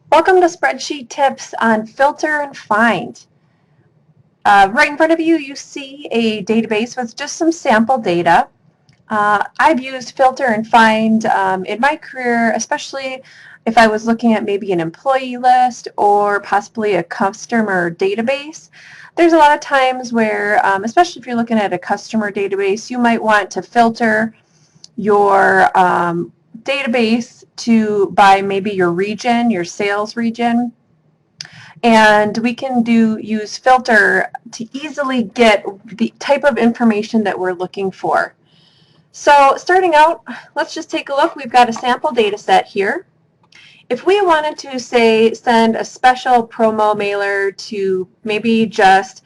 Welcome to Spreadsheet Tips on Filter and Find. Right in front of you, you see a database with just some sample data. I've used Filter and Find in my career, especially if I was looking at maybe an employee list or possibly a customer database. There's a lot of times where, especially if you're looking at a customer database, you might want to filter your database by maybe your region, your sales region. And we can use filter to easily get the type of information that we're looking for. So starting out, let's just take a look. We've got a sample data set here. If we wanted to, say, send a special promo mailer to maybe just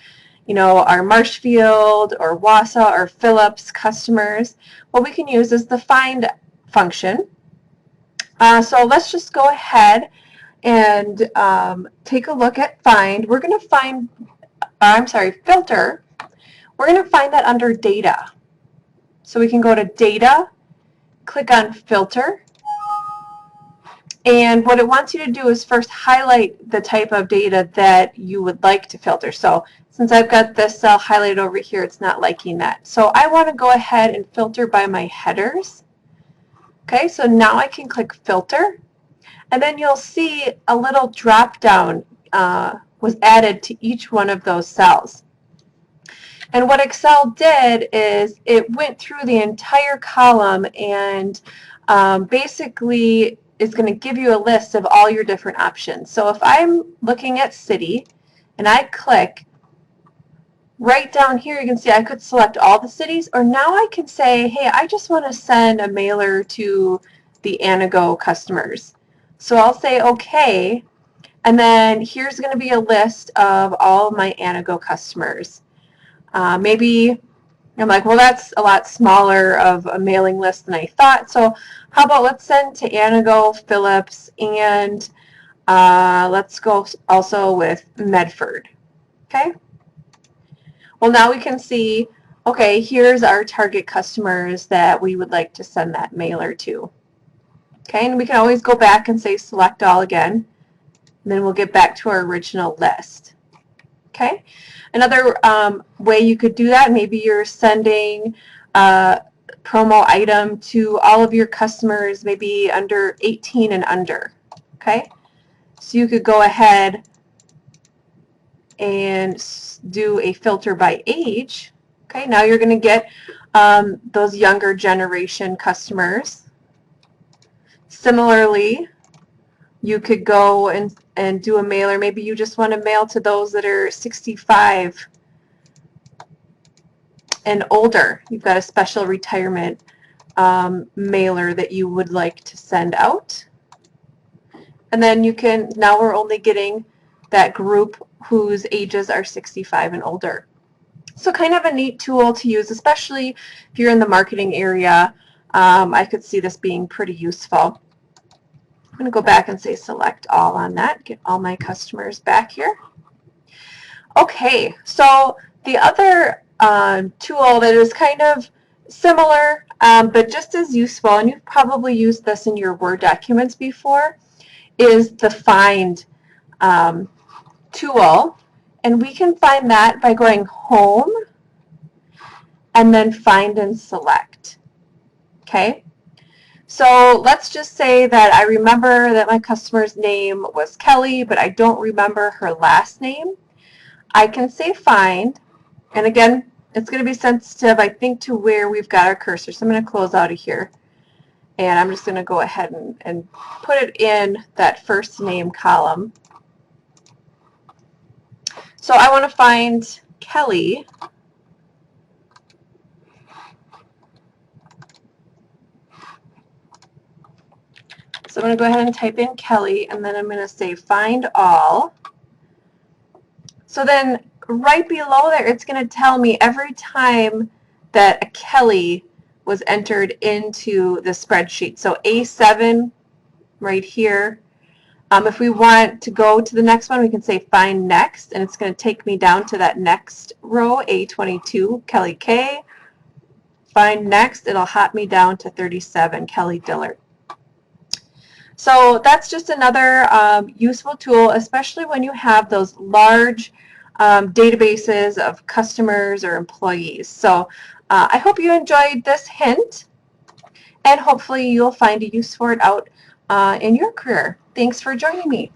our Marshfield or Wausau or Phillips customers, what we can use is the find function. So let's just go ahead and take a look at find. We're going to find, filter. We're going to find that under data. So we can go to data, click on filter, and what it wants you to do is first highlight the type of data that you would like to filter. So since I've got this cell highlighted over here, it's not liking that. So I want to go ahead and filter by my headers. Okay, so now I can click filter, and then you'll see a little drop down was added to each one of those cells. And what Excel did is it went through the entire column and basically is going to give you a list of all your different options. So if I'm looking at city and I click right down here, you can see I could select all the cities, or now I can say, hey, I just want to send a mailer to the Anago customers. So I'll say okay, and then here's going to be a list of all of my Anago customers. Maybe I'm like, well, that's a lot smaller of a mailing list than I thought. So how about let's send to Anago, Phillips, and let's go also with Medford. Okay. Well, now we can see, okay, here's our target customers that we would like to send that mailer to. Okay, and we can always go back and say select all again, and then we'll get back to our original list. Okay. Another way you could do that, maybe you're sending a promo item to all of your customers, maybe under 18 and under. Okay, so you could go ahead and do a filter by age. Okay, now you're going to get those younger generation customers. Similarly, you could go and do a mailer. Maybe you just want to mail to those that are 65 and older. You've got a special retirement mailer that you would like to send out. And then you can, now we're only getting that group whose ages are 65 and older. So kind of a neat tool to use, especially if you're in the marketing area. I could see this being pretty useful. I'm going to go back and say select all on that, get all my customers back here. Okay, so the other tool that is kind of similar but just as useful, and you've probably used this in your Word documents before, is the Find tool. And we can find that by going Home and then Find and Select. Okay, so let's just say that I remember that my customer's name was Kelly, but I don't remember her last name. I can say Find, and again, it's going to be sensitive, I think, to where we've got our cursor. So I'm going to close out of here, and I'm just going to go ahead and put it in that first name column. So I want to find Kelly. So I'm going to go ahead and type in Kelly, and then I'm going to say Find All. So then right below there, it's going to tell me every time that a Kelly was entered into the spreadsheet. So A7 right here. If we want to go to the next one, we can say Find Next, and it's going to take me down to that next row, A22, Kelly K. Find Next, it'll hop me down to 37, Kelly Dillard. So that's just another useful tool, especially when you have those large databases of customers or employees. So I hope you enjoyed this hint, and hopefully you'll find a use for it out in your career. Thanks for joining me.